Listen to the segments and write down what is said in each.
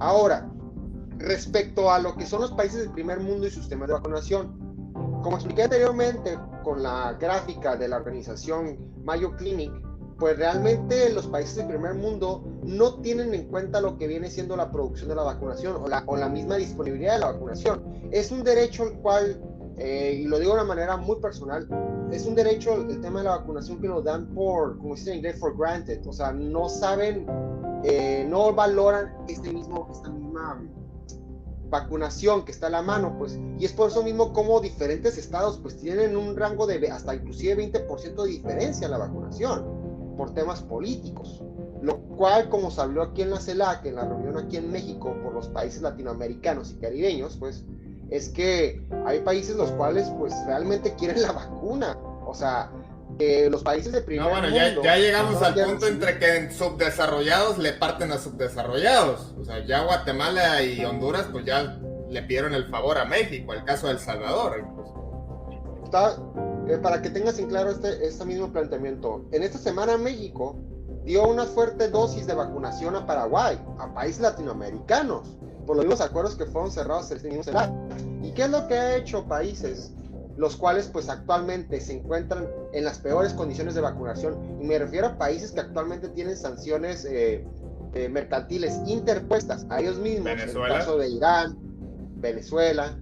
Ahora, respecto a lo que son los países del primer mundo y sus temas de vacunación, como expliqué anteriormente con la gráfica de la organización Mayo Clinic, pues realmente los países del primer mundo no tienen en cuenta lo que viene siendo la producción de la vacunación o la misma disponibilidad de la vacunación. Es un derecho al cual, y lo digo de una manera muy personal, es un derecho el tema de la vacunación que nos dan por, como se dice en inglés, for granted. O sea, no saben, no valoran esta misma vacunación que está a la mano, pues, y es por eso mismo como diferentes estados pues tienen un rango de hasta inclusive 20% de diferencia en la vacunación por temas políticos, lo cual, como se habló aquí en la CELAC, en la reunión aquí en México por los países latinoamericanos y caribeños, pues es que hay países los cuales pues realmente quieren la vacuna. O sea, los países de primer No, bueno, mundo ya llegamos al punto entre que en subdesarrollados le parten a subdesarrollados. O sea, ya Guatemala y Honduras pues ya le pidieron el favor a México, el caso de El Salvador incluso. Está, para que tengas en claro este mismo planteamiento, en esta semana México dio una fuerte dosis de vacunación a Paraguay, a países latinoamericanos, por los mismos acuerdos que fueron cerrados el mismo CELAC. ¿Y qué es lo que ha hecho países los cuales pues actualmente se encuentran en las peores condiciones de vacunación? Y me refiero a países que actualmente tienen sanciones mercantiles interpuestas a ellos mismos. Venezuela. En el caso de Irán, Venezuela,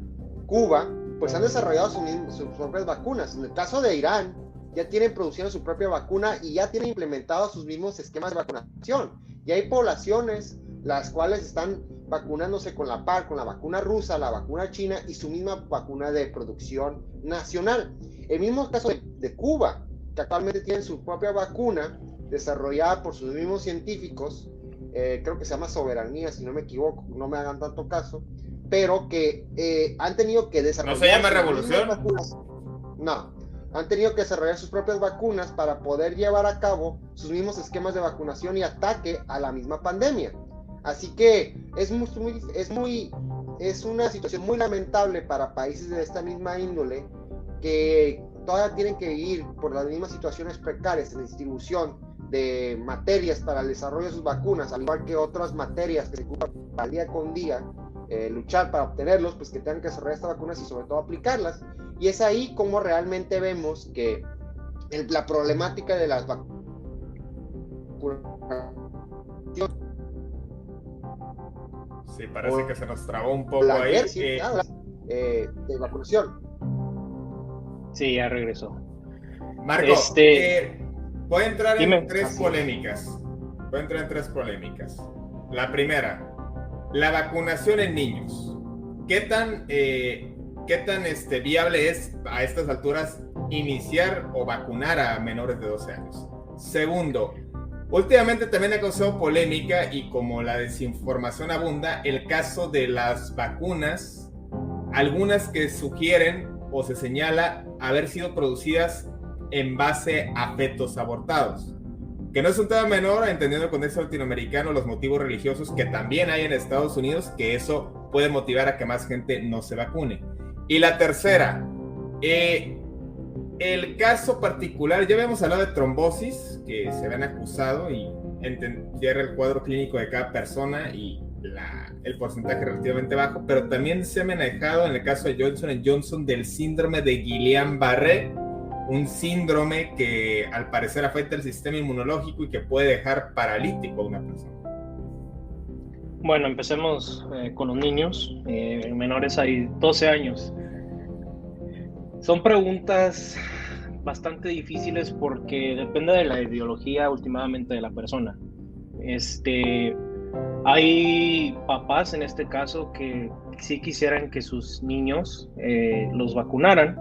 Cuba, pues han desarrollado sus propias vacunas. En el caso de Irán, ya tienen produciendo su propia vacuna y ya tienen implementados sus mismos esquemas de vacunación. Y hay poblaciones las cuales están vacunándose con la par, con la vacuna rusa, la vacuna china y su misma vacuna de producción nacional. El mismo caso de Cuba, que actualmente tienen su propia vacuna desarrollada por sus mismos científicos, creo que se llama Soberanía, si no me equivoco, no me hagan tanto caso, pero que han tenido que desarrollar... ¿No se llama Revolución? No, han tenido que desarrollar sus propias vacunas para poder llevar a cabo sus mismos esquemas de vacunación y ataque a la misma pandemia. Así que es una situación muy lamentable para países de esta misma índole que todavía tienen que vivir por las mismas situaciones precarias en la distribución de materias para el desarrollo de sus vacunas, al igual que otras materias que se ocupan al día con día, luchar para obtenerlos, pues que tengan que desarrollar estas vacunas y sobre todo aplicarlas. Y es ahí como realmente vemos que la problemática de las vacunas sí, parece que se nos trabó un poco ahí. De vacunación. Sí, ya regresó. Marco, voy a entrar en tres polémicas. La primera, la vacunación en niños. ¿Qué tan viable es a estas alturas iniciar o vacunar a menores de 12 años? Segundo, últimamente también ha causado polémica y como la desinformación abunda, el caso de las vacunas, algunas que sugieren o se señala haber sido producidas en base a fetos abortados, que no es un tema menor, entendiendo el contexto latinoamericano, los motivos religiosos que también hay en Estados Unidos, que eso puede motivar a que más gente no se vacune. Y la tercera, el caso particular, ya habíamos hablado de trombosis, que se ven acusado y entender el cuadro clínico de cada persona y el porcentaje relativamente bajo, pero también se ha manejado en el caso de Johnson & Johnson del síndrome de Guillain-Barré, un síndrome que al parecer afecta el sistema inmunológico y que puede dejar paralítico a una persona. Bueno, empecemos con los niños menores a 12 años. Son preguntas bastante difíciles porque depende de la ideología últimamente de la persona. Hay papás en este caso que sí quisieran que sus niños los vacunaran,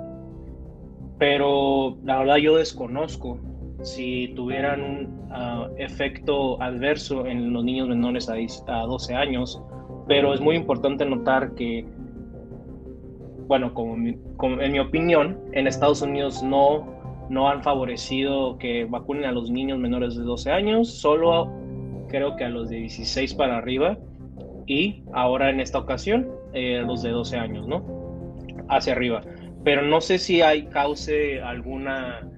pero la verdad yo desconozco si tuvieran un efecto adverso en los niños menores a 12 años, pero es muy importante notar que, bueno, en mi opinión, en Estados Unidos no han favorecido que vacunen a los niños menores de 12 años, solo creo que a los de 16 para arriba, y ahora en esta ocasión los de 12 años, ¿no? Hacia arriba. Pero no sé si cause alguna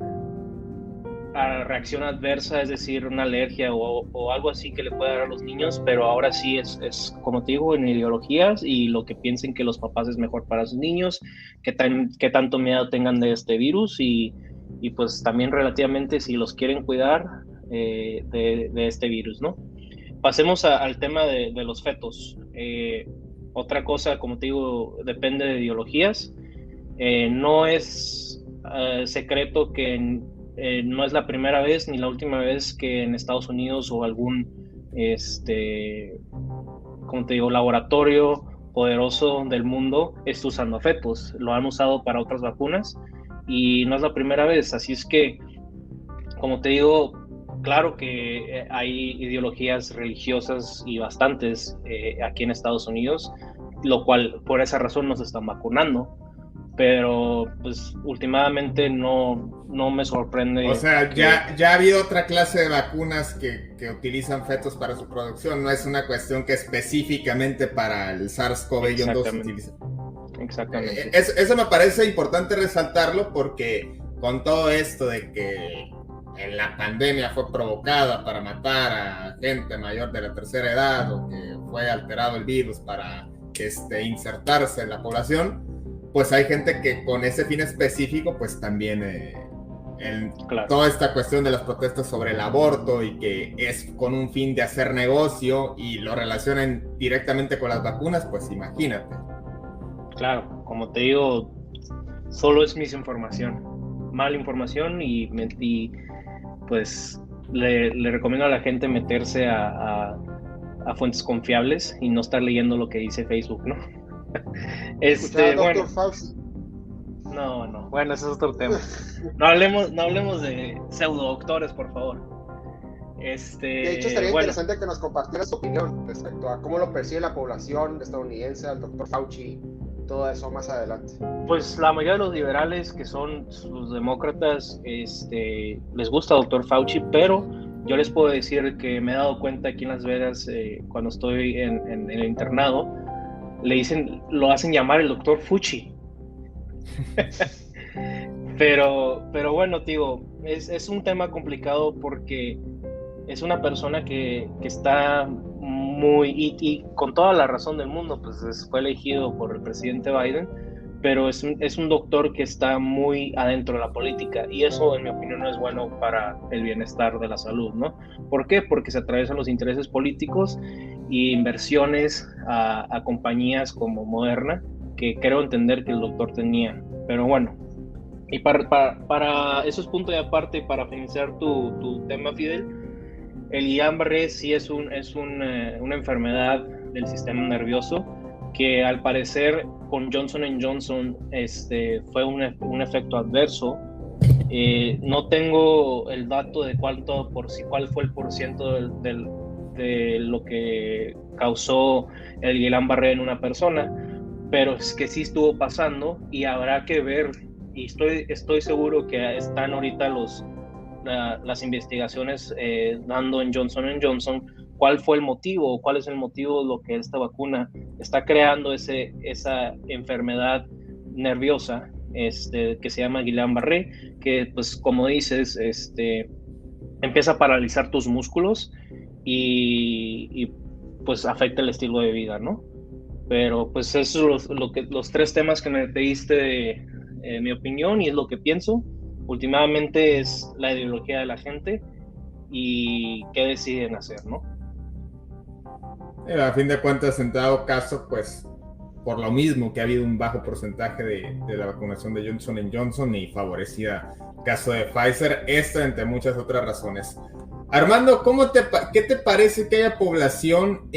reacción adversa, es decir, una alergia o algo así que le pueda dar a los niños, pero ahora sí es como te digo, en ideologías y lo que piensen que los papás es mejor para sus niños, que tanto miedo tengan de este virus y pues también relativamente si los quieren cuidar de este virus, ¿no? Pasemos al tema de los fetos. Otra cosa, como te digo, depende de ideologías. No es secreto que no es la primera vez ni la última vez que en Estados Unidos o algún, como te digo, laboratorio poderoso del mundo está usando fetos. Lo han usado para otras vacunas y no es la primera vez. Así es que, como te digo, claro que hay ideologías religiosas y bastantes aquí en Estados Unidos, lo cual por esa razón nos están vacunando. Pero pues últimamente no me sorprende. O sea, ya ha habido otra clase de vacunas que utilizan fetos para su producción, no es una cuestión que específicamente para el SARS-CoV-2 se utiliza. Exactamente. Eso me parece importante resaltarlo porque con todo esto de que la pandemia fue provocada para matar a gente mayor de la tercera edad o que fue alterado el virus para insertarse en la población, pues hay gente que con ese fin específico, pues también claro. Toda esta cuestión de las protestas sobre el aborto y que es con un fin de hacer negocio y lo relacionan directamente con las vacunas, pues imagínate. Claro, como te digo, solo es misinformación, mala información y pues le recomiendo a la gente meterse a fuentes confiables y no estar leyendo lo que dice Facebook, ¿no? Dr. Fauci. No, bueno, ese es otro tema. No hablemos de pseudodoctores, por favor. De hecho, estaría interesante que nos compartieras tu opinión respecto a cómo lo percibe la población estadounidense, al Dr. Fauci, todo eso más adelante. Pues la mayoría de los liberales, que son los demócratas, les gusta Dr. Fauci, pero yo les puedo decir que me he dado cuenta aquí en Las Vegas, cuando estoy en el internado, lo hacen llamar el Dr. Fuchi. pero bueno, digo, es un tema complicado porque es una persona que está muy, y con toda la razón del mundo, pues fue elegido por el presidente Biden, pero es un doctor que está muy adentro de la política y eso, en mi opinión, no es bueno para el bienestar de la salud, ¿no? ¿Por qué? Porque se atraviesan los intereses políticos y inversiones a compañías como Moderna, que creo entender que el doctor tenía. Pero bueno, y para eso es punto de aparte, para finalizar tu tema, Fidel, el Guillain-Barré sí es una enfermedad del sistema nervioso que al parecer con Johnson & Johnson fue un efecto adverso. No tengo el dato de cuál fue el porciento de lo que causó el Guillain-Barré en una persona, pero es que sí estuvo pasando y habrá que ver, y estoy seguro que están ahorita las investigaciones dando en Johnson & Johnson cuál fue el motivo o cuál es el motivo de lo que esta vacuna está creando esa enfermedad nerviosa que se llama Guillain-Barré, que pues como dices empieza a paralizar tus músculos y pues afecta el estilo de vida, ¿no? Pero pues eso es los tres temas que me pediste de mi opinión y es lo que pienso. Últimamente es la ideología de la gente y qué deciden hacer, ¿no? A fin de cuentas, en dado caso, pues por lo mismo que ha habido un bajo porcentaje de la vacunación de Johnson & Johnson y favorecida caso de Pfizer, esto entre muchas otras razones. Armando, ¿qué te parece que haya población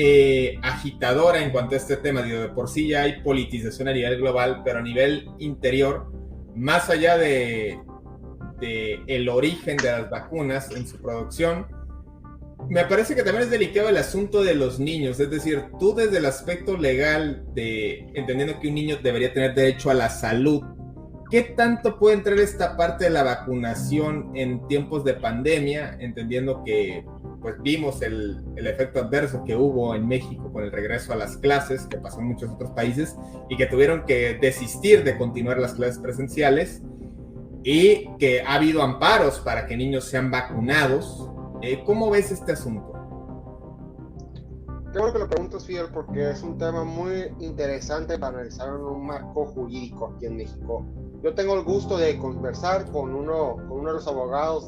agitadora en cuanto a este tema? Digo, de por sí ya hay politización a nivel global, pero a nivel interior, más allá de el origen de las vacunas en su producción, me parece que también es delicado el asunto de los niños. Es decir, tú desde el aspecto legal entendiendo que un niño debería tener derecho a la salud, ¿qué tanto puede entrar esta parte de la vacunación en tiempos de pandemia? Entendiendo que pues vimos el efecto adverso que hubo en México con el regreso a las clases, que pasó en muchos otros países, y que tuvieron que desistir de continuar las clases presenciales. y que ha habido amparos para que niños sean vacunados. ¿Cómo ves este asunto? Qué bueno que lo preguntas, Fidel, porque es un tema muy interesante para analizar en un marco jurídico aquí en México. Yo tengo el gusto de conversar con uno de los abogados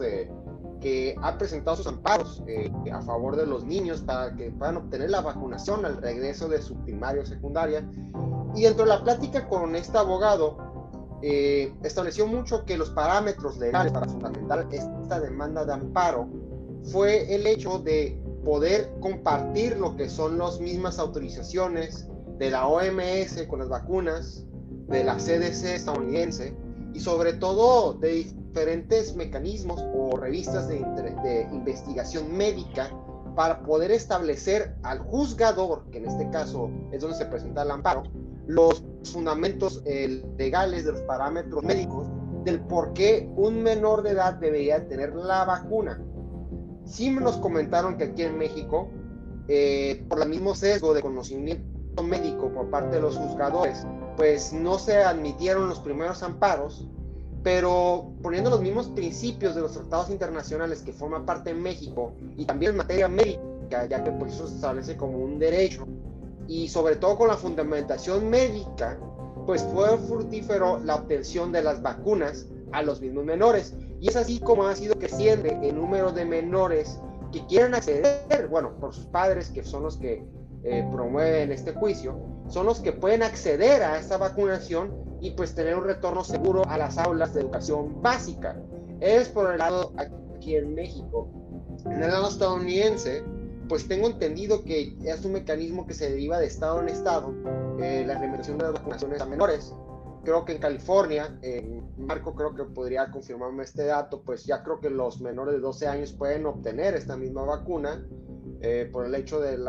que ha presentado sus amparos a favor de los niños para que puedan obtener la vacunación al regreso de su primaria o secundaria. Y dentro de la plática con este abogado, estableció mucho que los parámetros legales para fundamentar esta demanda de amparo fue el hecho de poder compartir lo que son las mismas autorizaciones de la OMS con las vacunas, de la CDC estadounidense y sobre todo de diferentes mecanismos o revistas de investigación médica para poder establecer al juzgador, que en este caso es donde se presenta el amparo, los fundamentos legales de los parámetros médicos del por qué un menor de edad debería tener la vacuna. Sí nos comentaron que aquí en México, por el mismo sesgo de conocimiento médico por parte de los juzgadores, pues no se admitieron los primeros amparos, pero poniendo los mismos principios de los tratados internacionales que forman parte de México y también en materia médica, ya que pues eso se establece como un derecho, y sobre todo con la fundamentación médica, pues fue fructífero la obtención de las vacunas a los mismos menores. Y es así como ha sido creciendo el número de menores que quieren acceder, bueno, por sus padres, que son los que promueven este juicio, son los que pueden acceder a esta vacunación y pues tener un retorno seguro a las aulas de educación básica. Es por el lado aquí en México. En el lado estadounidense, pues tengo entendido que es un mecanismo que se deriva de estado en estado, la reglamentación de las vacunaciones a menores. Creo que en California, Marco creo que podría confirmarme este dato, pues ya creo que los menores de 12 años pueden obtener esta misma vacuna por el hecho del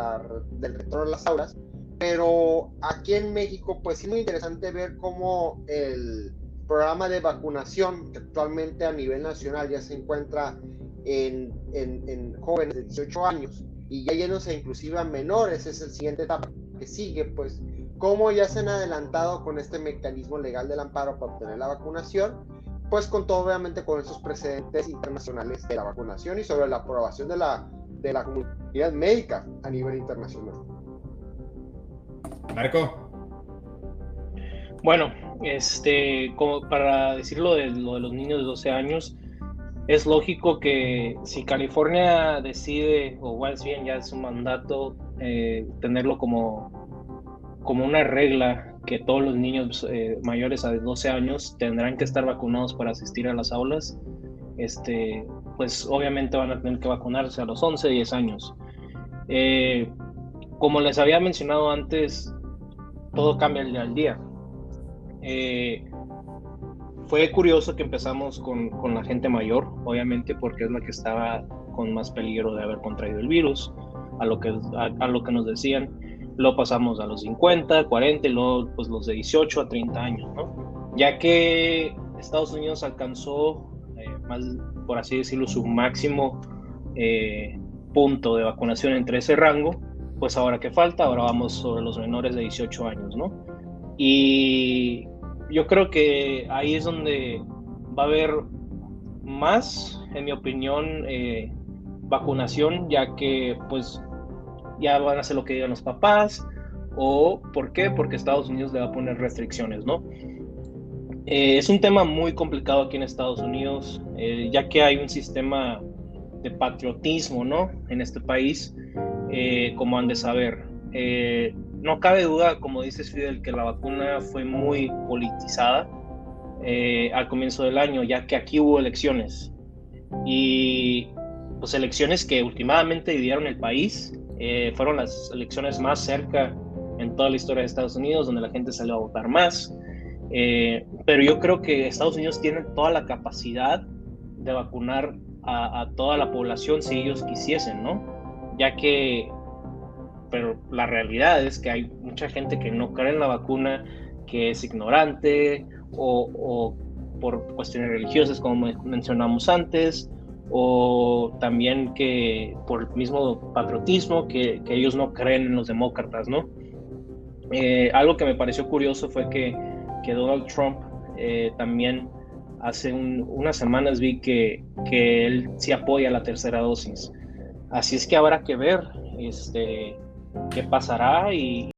retorno a las aulas. Pero aquí en México, pues es muy interesante ver cómo el programa de vacunación, que actualmente a nivel nacional ya se encuentra en jóvenes de 18 años y ya yéndose inclusive a menores, es el siguiente etapa que sigue, pues cómo ya se han adelantado con este mecanismo legal del amparo para obtener la vacunación, pues con todo obviamente con esos precedentes internacionales de la vacunación y sobre la aprobación de la comunidad médica a nivel internacional. Marco. Bueno, como para decirlo de lo de los niños de 12 años, es lógico que si California decide, o más bien ya es su mandato, tenerlo como una regla que todos los niños mayores a 12 años tendrán que estar vacunados para asistir a las aulas, pues obviamente van a tener que vacunarse a los 11, 10 años. Como les había mencionado antes, todo cambia el día al día. Fue curioso que empezamos con la gente mayor, obviamente, porque es la que estaba con más peligro de haber contraído el virus, a lo que nos decían. Luego pasamos a los 50, 40 y luego pues los de 18 a 30 años, ¿no? Ya que Estados Unidos alcanzó, más, por así decirlo, su máximo punto de vacunación entre ese rango, pues ahora ¿qué falta? Ahora vamos sobre los menores de 18 años, ¿no? Y yo creo que ahí es donde va a haber más, en mi opinión, vacunación, ya que pues ya van a hacer lo que digan los papás. ¿O por qué? Porque Estados Unidos le va a poner restricciones, ¿no? Es un tema muy complicado aquí en Estados Unidos, ya que hay un sistema de patriotismo, ¿no? En este país, como han de saber. No cabe duda, como dices, Fidel, que la vacuna fue muy politizada al comienzo del año, ya que aquí hubo elecciones. Y pues elecciones que últimamente dividieron el país. Fueron las elecciones más cerca en toda la historia de Estados Unidos, donde la gente salió a votar más. Pero yo creo que Estados Unidos tiene toda la capacidad de vacunar a toda la población si ellos quisiesen, ¿no? Ya que, pero la realidad es que hay mucha gente que no cree en la vacuna, que es ignorante o por cuestiones religiosas, como mencionamos antes, o también que por el mismo patriotismo, que ellos no creen en los demócratas, ¿no? Algo que me pareció curioso fue que Donald Trump también hace unas semanas vi que él sí apoya la tercera dosis. Así es que habrá que ver qué pasará y